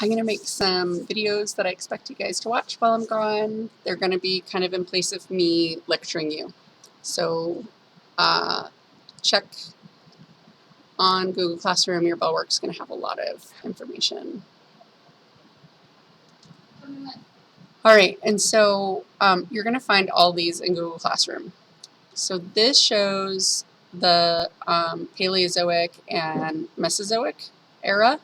I'm going to make some videos that I expect you guys to watch while I'm gone. They're going to be kind of in place of me lecturing you. So check on Google Classroom. Your Bellwork's going to have a lot of information. All right, and so you're going to find all these in Google Classroom. So this shows the Paleozoic and Mesozoic era,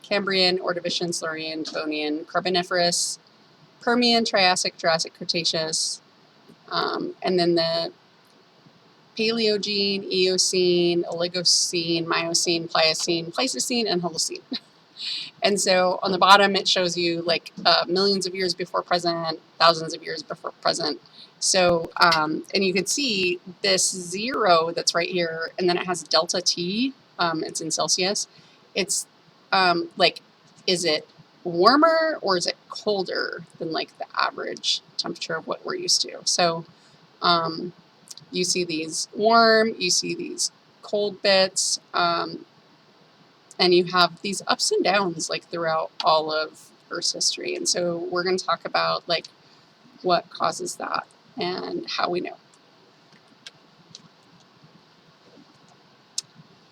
Cambrian, Ordovician, Silurian, Devonian, Carboniferous, Permian, Triassic, Jurassic, Cretaceous, and then the Paleogene, Eocene, Oligocene, Miocene, Pliocene, Pleistocene, and Holocene. And so on the bottom, it shows you like millions of years before present, thousands of years before present. So, and you can see this 0 that's right here, and then it has delta T, it's in Celsius. It's like, is it warmer or is it colder than like the average temperature of what we're used to? So you see these warm, you see these cold bits, and you have these ups and downs like throughout all of Earth's history. And so we're going to talk about like what causes that and how we know.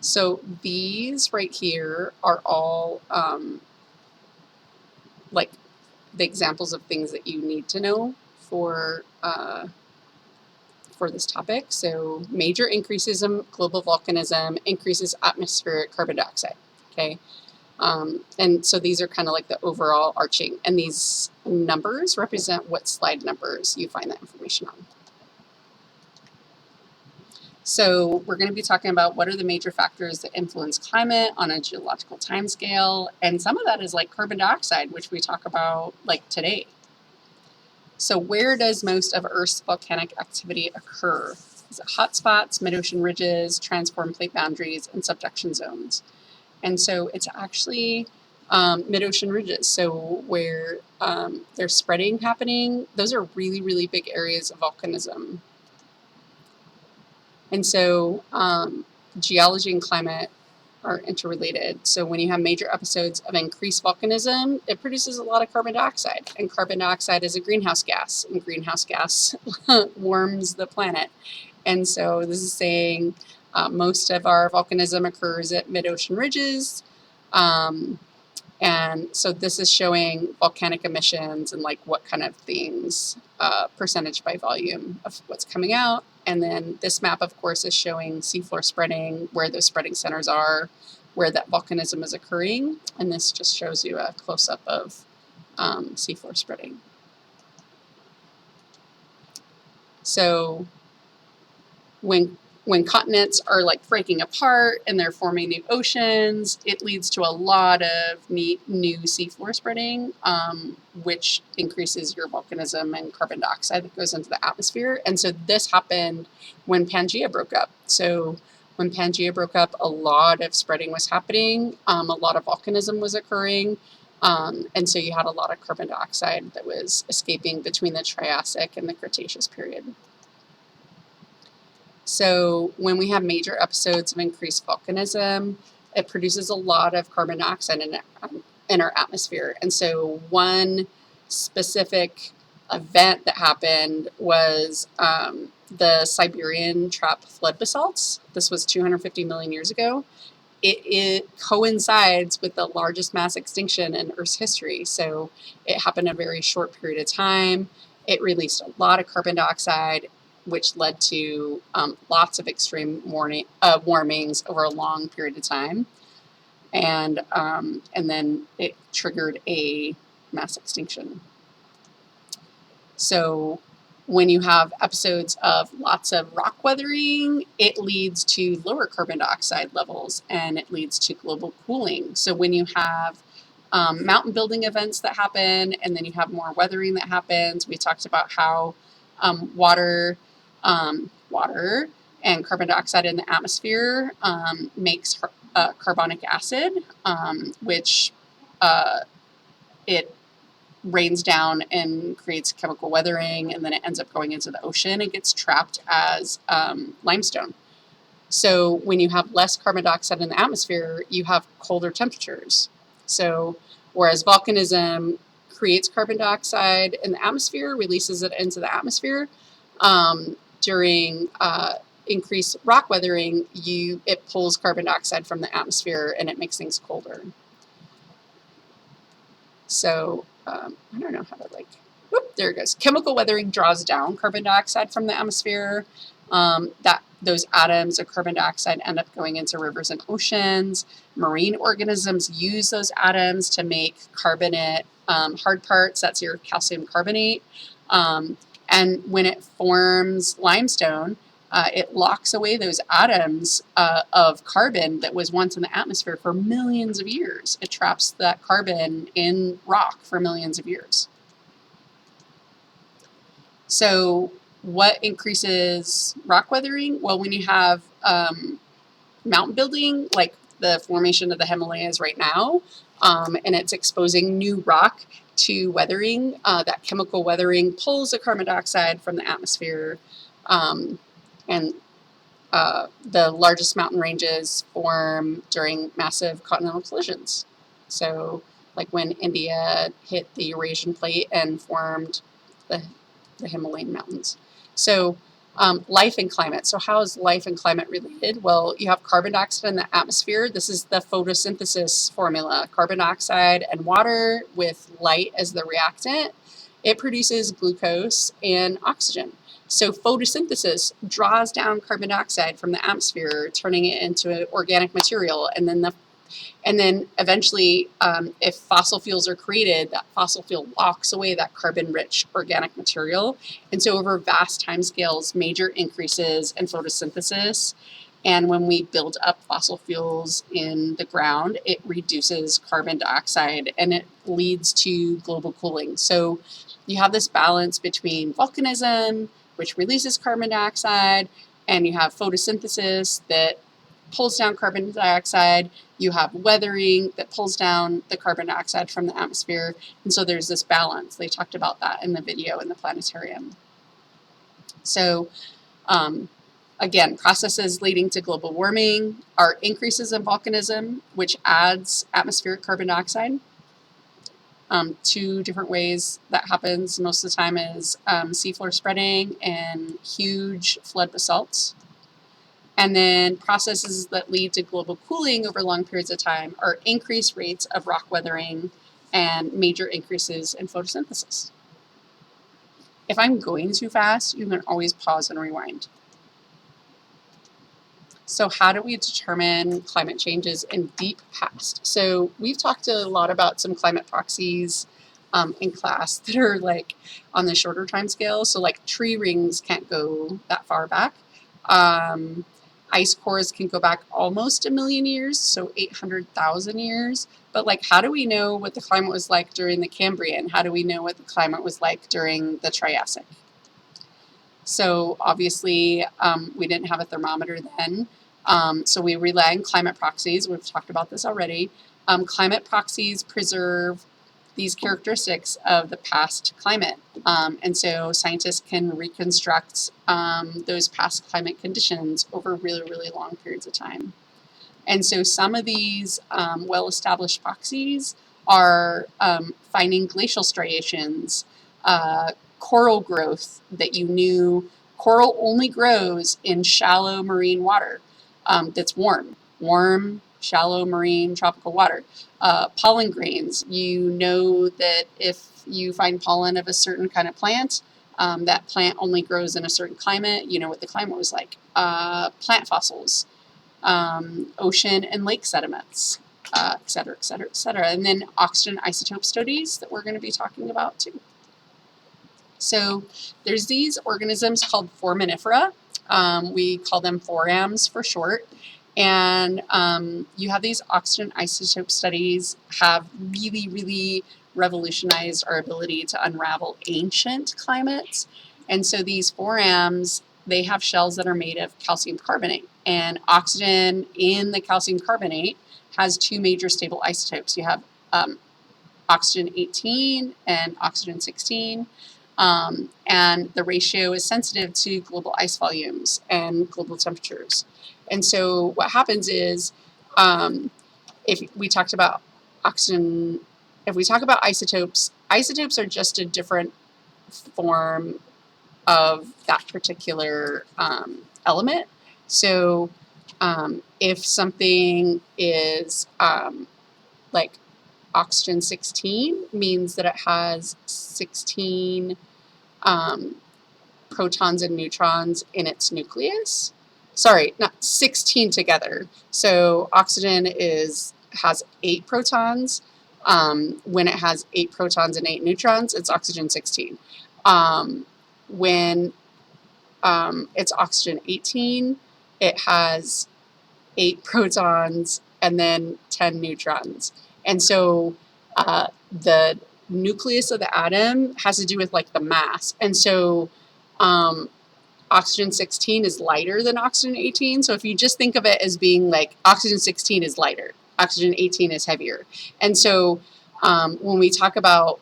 So these right here are all like the examples of things that you need to know for this topic. So major increases in global volcanism increases atmospheric carbon dioxide. Okay. And so these are kind of like the overall arching, and these numbers represent what slide numbers you find that information on. So we're going to be talking about what are the major factors that influence climate on a geological timescale, and some of that is like carbon dioxide, which we talk about like today. So where does most of Earth's volcanic activity occur? Is it hotspots, mid-ocean ridges, transform plate boundaries, and subduction zones? And so it's actually mid-ocean ridges. So where there's spreading happening, those are really, really big areas of volcanism. And so geology and climate are interrelated. So when you have major episodes of increased volcanism, it produces a lot of carbon dioxide. And carbon dioxide is a greenhouse gas, and greenhouse gas warms the planet. And so this is saying most of our volcanism occurs at mid-ocean ridges. And so this is showing volcanic emissions and like what kind of things, percentage by volume of what's coming out. And then this map, of course, is showing seafloor spreading, where those spreading centers are, where that volcanism is occurring. And this just shows you a close-up of seafloor spreading. So when continents are like breaking apart and they're forming new oceans, it leads to a lot of new seafloor spreading, which increases your volcanism and carbon dioxide that goes into the atmosphere. And so this happened when Pangaea broke up. So when Pangaea broke up, a lot of spreading was happening, a lot of volcanism was occurring. And so you had a lot of carbon dioxide that was escaping between the Triassic and the Cretaceous period. So when we have major episodes of increased volcanism, it produces a lot of carbon dioxide in our atmosphere. And so one specific event that happened was the Siberian trap flood basalts. This was 250 million years ago. It coincides with the largest mass extinction in Earth's history. So it happened in a very short period of time. It released a lot of carbon dioxide, which led to lots of extreme warmings over a long period of time. And then it triggered a mass extinction. So when you have episodes of lots of rock weathering, it leads to lower carbon dioxide levels, and it leads to global cooling. So when you have mountain building events that happen, and then you have more weathering that happens, we talked about how water and carbon dioxide in the atmosphere makes carbonic acid, which it rains down and creates chemical weathering, and then it ends up going into the ocean. It gets trapped as limestone. So when you have less carbon dioxide in the atmosphere, you have colder temperatures. So whereas volcanism creates carbon dioxide in the atmosphere, releases it into the atmosphere. During increased rock weathering, it pulls carbon dioxide from the atmosphere and it makes things colder. So I don't know how to whoop, there it goes. Chemical weathering draws down carbon dioxide from the atmosphere. Those atoms of carbon dioxide end up going into rivers and oceans. Marine organisms use those atoms to make carbonate hard parts. That's your calcium carbonate. And when it forms limestone, it locks away those atoms of carbon that was once in the atmosphere for millions of years. It traps that carbon in rock for millions of years. So what increases rock weathering? Well, when you have mountain building, like the formation of the Himalayas right now, and it's exposing new rock to weathering, that chemical weathering pulls the carbon dioxide from the atmosphere, and the largest mountain ranges form during massive continental collisions. So like when India hit the Eurasian plate and formed the Himalayan mountains. So life and climate. So how is life and climate related? Well, you have carbon dioxide in the atmosphere. This is the photosynthesis formula. Carbon dioxide and water with light as the reactant. It produces glucose and oxygen. So photosynthesis draws down carbon dioxide from the atmosphere, turning it into organic material, and then eventually, if fossil fuels are created, that fossil fuel locks away that carbon-rich organic material. And so over vast timescales, major increases in photosynthesis. And when we build up fossil fuels in the ground, it reduces carbon dioxide and it leads to global cooling. So you have this balance between volcanism, which releases carbon dioxide, and you have photosynthesis that pulls down carbon dioxide. You have weathering that pulls down the carbon dioxide from the atmosphere. And so there's this balance. They talked about that in the video in the planetarium. So again, processes leading to global warming are increases in volcanism, which adds atmospheric carbon dioxide. Two different ways that happens most of the time is seafloor spreading and huge flood basalts. And then processes that lead to global cooling over long periods of time are increased rates of rock weathering and major increases in photosynthesis. If I'm going too fast, you can always pause and rewind. So how do we determine climate changes in deep past? So we've talked a lot about some climate proxies in class that are like on the shorter time scale. So like tree rings can't go that far back. Ice cores can go back almost 1 million years, so 800,000 years. But like, how do we know what the climate was like during the Cambrian? How do we know what the climate was like during the Triassic? So obviously, we didn't have a thermometer then. So we rely on climate proxies. We've talked about this already. Climate proxies preserve these characteristics of the past climate. And so scientists can reconstruct those past climate conditions over really, really long periods of time. And so some of these well-established proxies are finding glacial striations, coral growth that you knew. Coral only grows in shallow marine water that's warm, shallow marine tropical water. Pollen grains, you know that if you find pollen of a certain kind of plant, that plant only grows in a certain climate. You know what the climate was like. Plant fossils, ocean and lake sediments, et cetera, et cetera, et cetera. And then oxygen isotope studies that we're going to be talking about too. So there's these organisms called foraminifera. We call them forams for short. And you have these oxygen isotope studies have really, really revolutionized our ability to unravel ancient climates. And so these forams, they have shells that are made of calcium carbonate. And oxygen in the calcium carbonate has two major stable isotopes. You have oxygen 18 and oxygen 16. And the ratio is sensitive to global ice volumes and global temperatures. And so what happens is, if we talked about oxygen if we talk about isotopes, isotopes are just a different form of that particular element. So if something is like oxygen 16, means that it has 16 protons and neutrons in its nucleus. Sorry, not 16 together. So oxygen has 8 protons. When it has 8 protons and 8 neutrons, it's oxygen 16. When it's oxygen 18, it has 8 protons and then 10 neutrons. And so the nucleus of the atom has to do with like the mass. And so oxygen 16 is lighter than oxygen 18. So if you just think of it as being like oxygen 16 is lighter, oxygen 18 is heavier. And so when we talk about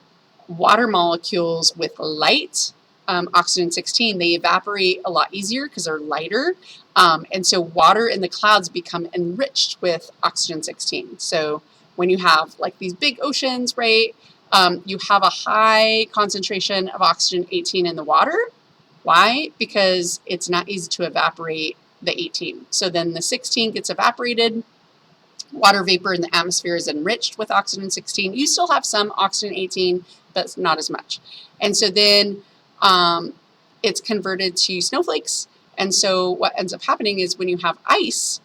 water molecules with light, oxygen 16, they evaporate a lot easier because they're lighter. And so water in the clouds become enriched with oxygen 16. So when you have like these big oceans, right, you have a high concentration of oxygen 18 in the water. Why? Because it's not easy to evaporate the 18. So then the 16 gets evaporated. Water vapor in the atmosphere is enriched with oxygen 16. You still have some oxygen 18, but not as much. And so then it's converted to snowflakes. And so what ends up happening is when you have ice,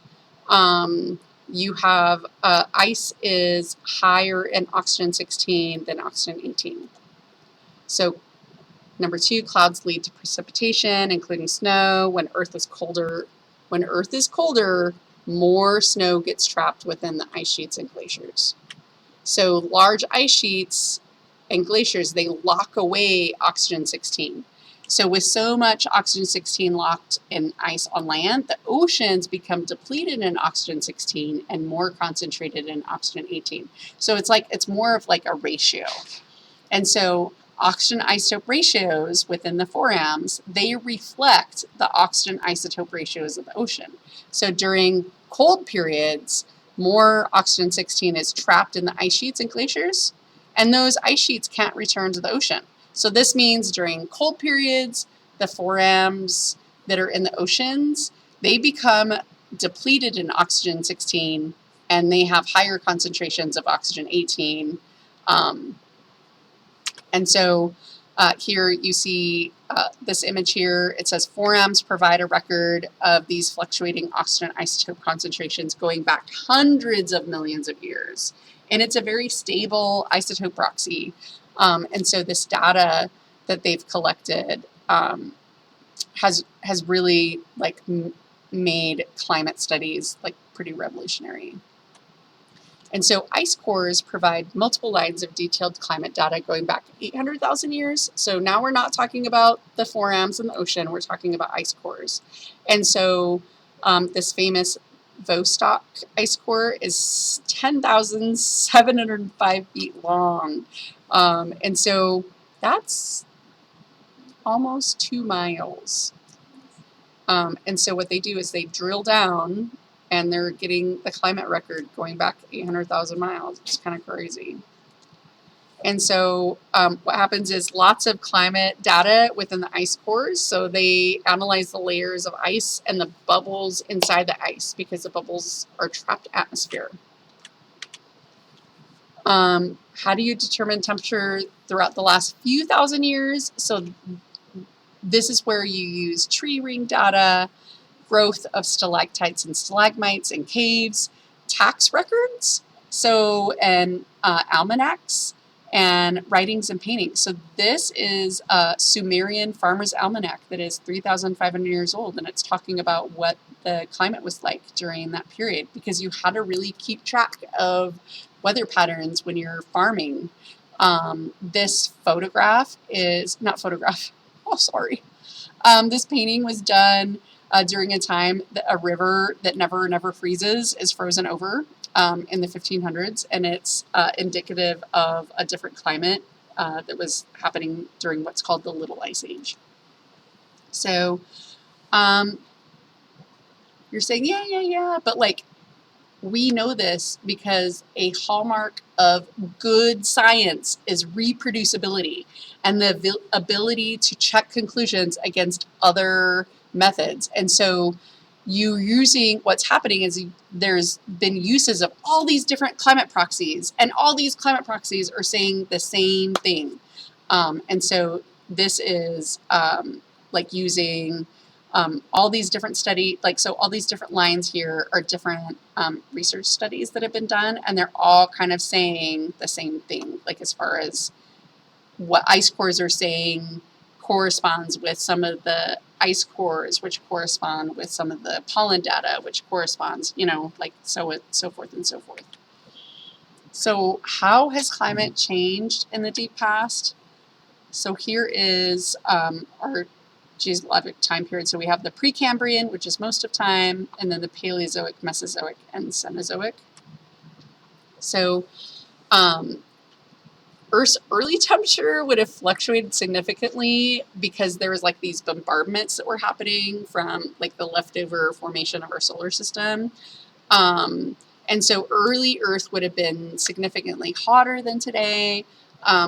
you have ice is higher in oxygen 16 than oxygen 18. So number 2, clouds lead to precipitation, including snow. When Earth is colder, more snow gets trapped within the ice sheets and glaciers. So large ice sheets and glaciers, they lock away oxygen 16. So with so much oxygen 16 locked in ice on land, the oceans become depleted in oxygen 16 and more concentrated in oxygen 18. So it's more of like a ratio. And so oxygen isotope ratios within the forams, they reflect the oxygen isotope ratios of the ocean. So during cold periods, more oxygen 16 is trapped in the ice sheets and glaciers, and those ice sheets can't return to the ocean. So this means during cold periods, the forams that are in the oceans, they become depleted in oxygen 16, and they have higher concentrations of oxygen 18. And so here you see this image here. It says forams provide a record of these fluctuating oxygen isotope concentrations going back hundreds of millions of years. And it's a very stable isotope proxy. And so this data that they've collected has really like made climate studies like pretty revolutionary. And so ice cores provide multiple lines of detailed climate data going back 800,000 years. So now we're not talking about the forams in the ocean, we're talking about ice cores. And so this famous Vostok ice core is 10,705 feet long. And so that's almost 2 miles. And so what they do is they drill down, and they're getting the climate record going back 800,000 miles. It's kind of crazy. And so what happens is lots of climate data within the ice cores. So they analyze the layers of ice and the bubbles inside the ice because the bubbles are trapped atmosphere. How do you determine temperature throughout the last few thousand years? So this is where you use tree ring data, growth of stalactites and stalagmites in caves, tax records, and almanacs, and writings and paintings. So this is a Sumerian farmer's almanac that is 3,500 years old, and it's talking about what the climate was like during that period, because you had to really keep track of weather patterns when you're farming. This this painting was done during a time that a river that never freezes is frozen over in the 1500s, and it's indicative of a different climate that was happening during what's called the Little Ice Age. So you're saying, yeah, but like we know this because a hallmark of good science is reproducibility and the ability to check conclusions against other methods. And so what's happening is there's been uses of all these different climate proxies, and all these climate proxies are saying the same thing. And so this is like using all these different all these different lines here are different research studies that have been done, and they're all kind of saying the same thing, like as far as what ice cores are saying corresponds with some of the ice cores, which correspond with some of the pollen data, which corresponds, like so forth and so forth. So how has climate changed in the deep past? So here is our geologic time period. So we have the Precambrian, which is most of time, and then the Paleozoic, Mesozoic, and Cenozoic. So Earth's early temperature would have fluctuated significantly because there was like these bombardments that were happening from like the leftover formation of our solar system. And so early Earth would have been significantly hotter than today.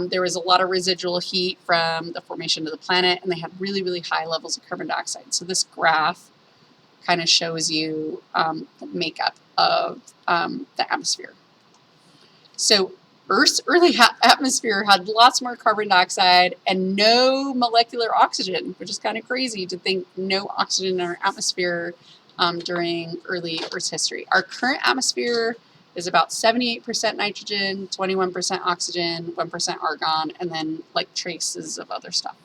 There was a lot of residual heat from the formation of the planet, and they had really, really high levels of carbon dioxide. So this graph kind of shows you the makeup of the atmosphere. So Earth's early atmosphere had lots more carbon dioxide and no molecular oxygen, which is kind of crazy to think no oxygen in our atmosphere during early Earth's history. Our current atmosphere is about 78% nitrogen, 21% oxygen, 1% argon, and then like traces of other stuff.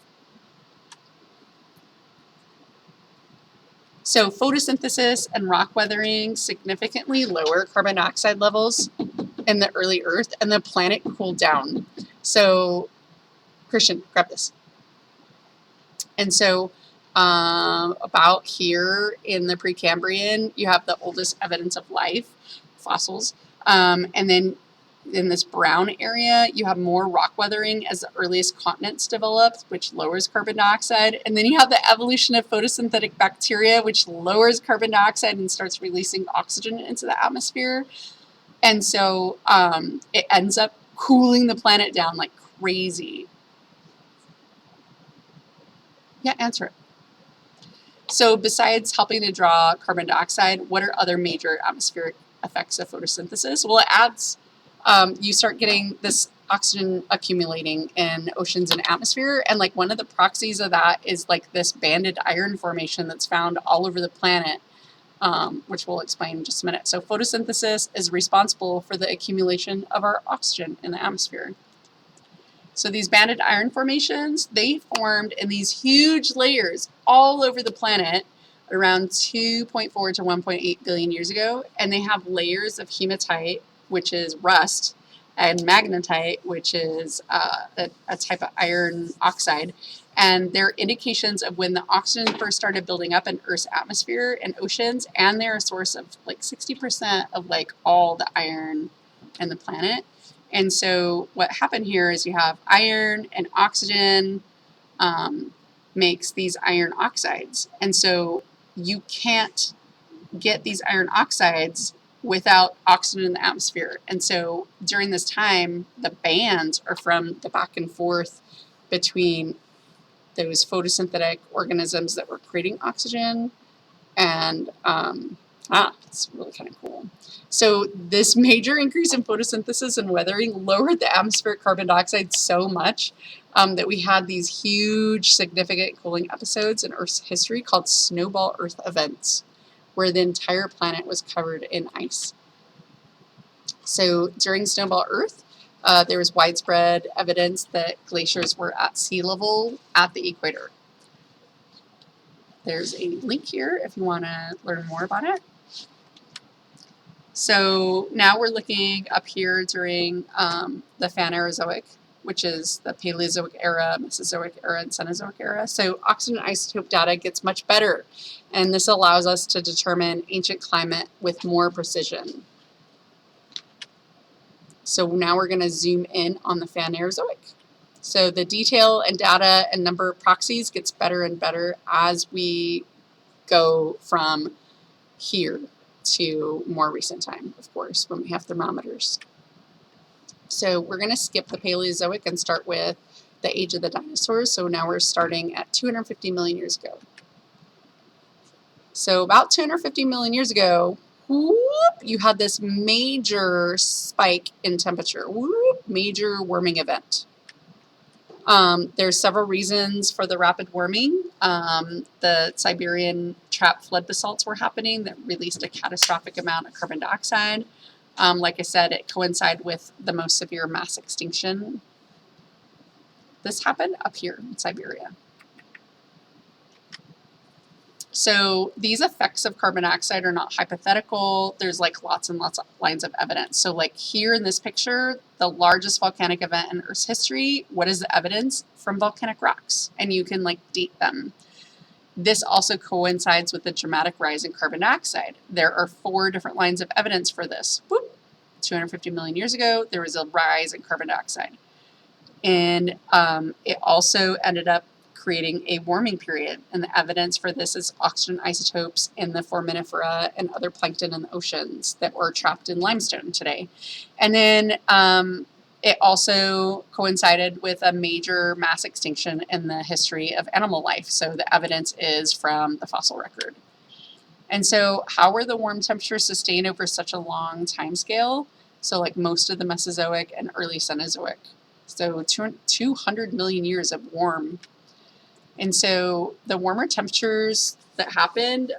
So photosynthesis and rock weathering significantly lower carbon dioxide levels in the early Earth, and the planet cooled down. So, Christian, grab this. And so, about here in the Precambrian, you have the oldest evidence of life, fossils. And then in this brown area, you have more rock weathering as the earliest continents developed, which lowers carbon dioxide. And then you have the evolution of photosynthetic bacteria, which lowers carbon dioxide and starts releasing oxygen into the atmosphere. And so it ends up cooling the planet down like crazy. Yeah, answer it. So besides helping to draw carbon dioxide, what are other major atmospheric effects of photosynthesis? Well, it adds, you start getting this oxygen accumulating in oceans and atmosphere. And like one of the proxies of that is like this banded iron formation that's found all over the planet. Which we'll explain in just a minute. So photosynthesis is responsible for the accumulation of our oxygen in the atmosphere. So these banded iron formations, they formed in these huge layers all over the planet around 2.4 to 1.8 billion years ago. And they have layers of hematite, which is rust, and magnetite, which is a type of iron oxide. And they're indications of when the oxygen first started building up in Earth's atmosphere and oceans, and they're a source of like 60% of like all the iron in the planet. And so what happened here is you have iron and oxygen makes these iron oxides. And so you can't get these iron oxides without oxygen in the atmosphere. And so during this time, the bands are from the back and forth between those photosynthetic organisms that were creating oxygen. And it's really kind of cool. So this major increase in photosynthesis and weathering lowered the atmospheric carbon dioxide so much that we had these huge significant cooling episodes in Earth's history called snowball Earth events, where the entire planet was covered in ice. So during snowball Earth, there was widespread evidence that glaciers were at sea level at the equator. There's a link here if you want to learn more about it. So now we're looking up here during the Phanerozoic, which is the Paleozoic era, Mesozoic era, and Cenozoic era. So oxygen isotope data gets much better, and this allows us to determine ancient climate with more precision. So now we're going to zoom in on the Phanerozoic. So the detail and data and number of proxies gets better and better as we go from here. to more recent time, of course, when we have thermometers. So we're going to skip the Paleozoic and start with the age of the dinosaurs. So now we're starting at 250 million years ago. So about 250 million years ago, whoop, you had this major spike in temperature, whoop, major warming event. There's several reasons for the rapid warming. The Siberian trap flood basalts were happening that released a catastrophic amount of carbon dioxide. Like I said, it coincided with the most severe mass extinction. This happened up here in Siberia. So these effects of carbon dioxide are not hypothetical. There's like lots and lots of lines of evidence. So like here in this picture, the largest volcanic event in Earth's history, what is the evidence? From volcanic rocks, and you can like date them. This also coincides with the dramatic rise in carbon dioxide. There are 4 different lines of evidence for this. Whoop. 250 million years ago, there was a rise in carbon dioxide. And it also ended up creating a warming period. And the evidence for this is oxygen isotopes in the foraminifera and other plankton in the oceans that were trapped in limestone today. And then it also coincided with a major mass extinction in the history of animal life. So the evidence is from the fossil record. And so how were the warm temperatures sustained over such a long time scale? So like most of the Mesozoic and early Cenozoic. So 200 million years of warm. And so the warmer temperatures that happened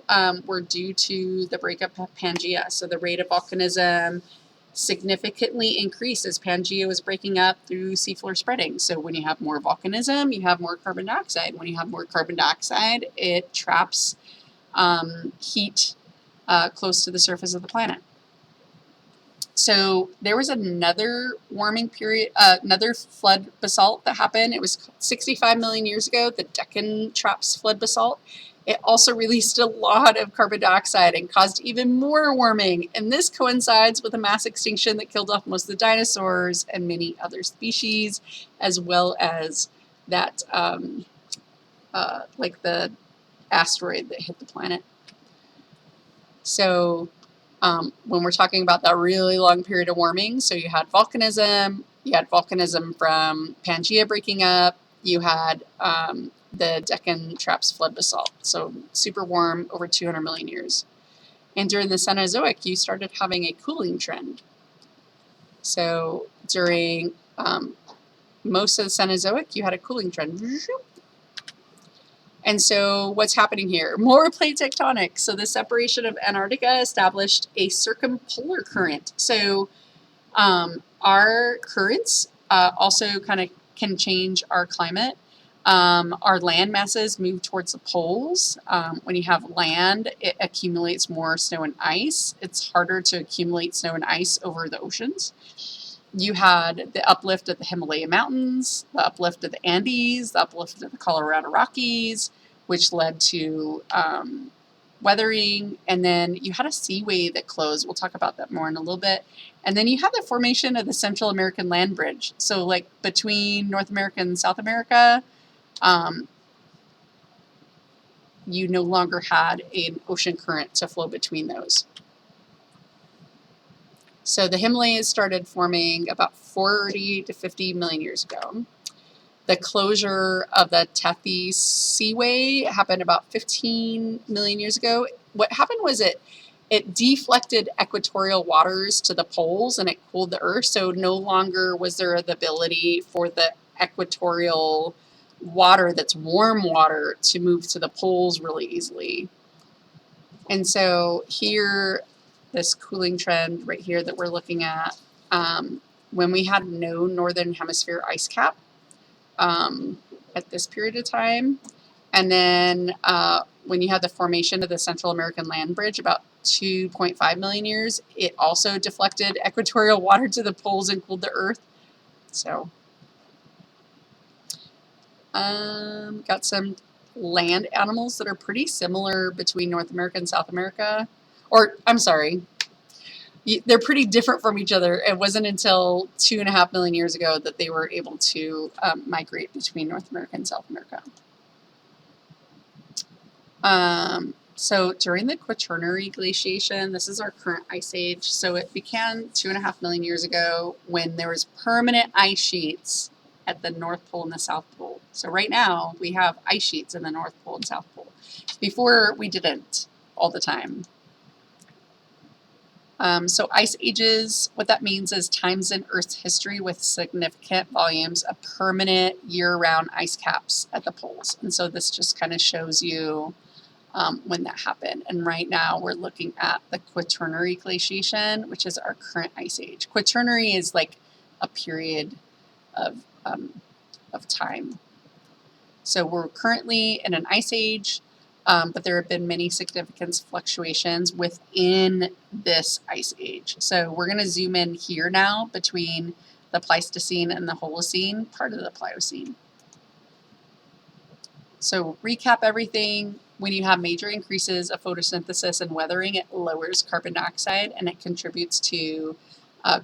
were due to the breakup of Pangaea. So the rate of volcanism significantly increased as Pangaea was breaking up through seafloor spreading. So when you have more volcanism, you have more carbon dioxide. When you have more carbon dioxide, it traps heat close to the surface of the planet. So there was another warming period, another flood basalt that happened. It was 65 million years ago, the Deccan Traps flood basalt. It also released a lot of carbon dioxide and caused even more warming. And this coincides with a mass extinction that killed off most of the dinosaurs and many other species, as well as that, like the asteroid that hit the planet. So when we're talking about that really long period of warming, so you had volcanism from Pangaea breaking up, you had the Deccan Traps flood basalt, so super warm over 200 million years. And during the Cenozoic, you started having a cooling trend. So during most of the Cenozoic, you had a cooling trend. And so what's happening here? More plate tectonics. So the separation of Antarctica established a circumpolar current. So our currents also kind of can change our climate. Our land masses move towards the poles. When you have land, it accumulates more snow and ice. It's harder to accumulate snow and ice over the oceans. You had the uplift of the Himalaya Mountains, the uplift of the Andes, the uplift of the Colorado Rockies, which led to weathering. And then you had a seaway that closed. We'll talk about that more in a little bit. And then you had the formation of the Central American Land Bridge. So like between North America and South America, you no longer had an ocean current to flow between those. So the Himalayas started forming about 40 to 50 million years ago. The closure of the Tethys Seaway happened about 15 million years ago. What happened was it deflected equatorial waters to the poles and it cooled the Earth. So no longer was there the ability for the equatorial water that's warm water to move to the poles really easily. And so here, this cooling trend right here that we're looking at, when we had no northern hemisphere ice cap at this period of time, and then when you had the formation of the Central American Land Bridge about 2.5 million years, it also deflected equatorial water to the poles and cooled the Earth. So got some land animals that are pretty similar between North America and South America. Or, I'm sorry, they're pretty different from each other. It wasn't until 2.5 million years ago that they were able to migrate between North America and South America. So during the Quaternary glaciation, this is our current ice age. So it began 2.5 million years ago when there was permanent ice sheets at the North Pole and the South Pole. So right now we have ice sheets in the North Pole and South Pole. Before we didn't all the time. So ice ages, what that means is times in Earth's history with significant volumes of permanent year-round ice caps at the poles. And so this just kind of shows you when that happened. And right now we're looking at the Quaternary glaciation, which is our current ice age. Quaternary is like a period of time. So we're currently in an ice age, but there have been many significant fluctuations within this ice age. So we're going to zoom in here now between the Pleistocene and the Holocene, part of the Pliocene. So recap everything. When you have major increases of photosynthesis and weathering, it lowers carbon dioxide and it contributes to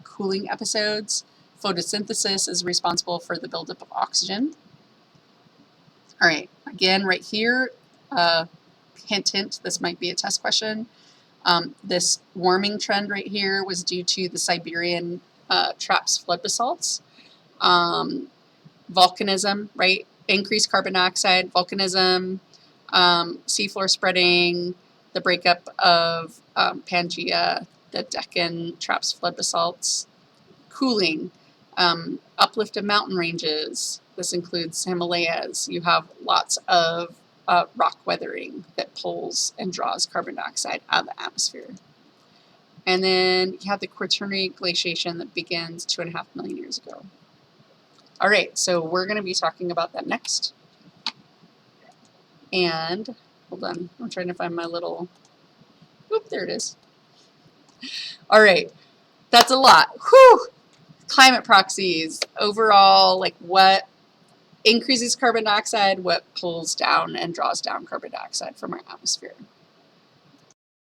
cooling episodes. Photosynthesis is responsible for the buildup of oxygen. All right, again, right here, hint, this might be a test question. This warming trend right here was due to the Siberian traps flood basalts. Volcanism, right? Increased carbon dioxide, volcanism, seafloor spreading, the breakup of Pangaea, the Deccan traps flood basalts, cooling, uplift of mountain ranges. This includes Himalayas. You have lots of rock weathering that pulls and draws carbon dioxide out of the atmosphere. And then you have the Quaternary glaciation that begins 2.5 million years ago. All right, so we're going to be talking about that next. And hold on, I'm trying to find my little, whoop, there it is. All right, that's a lot. Whew! Climate proxies, overall, like what increases carbon dioxide, what pulls down and draws down carbon dioxide from our atmosphere.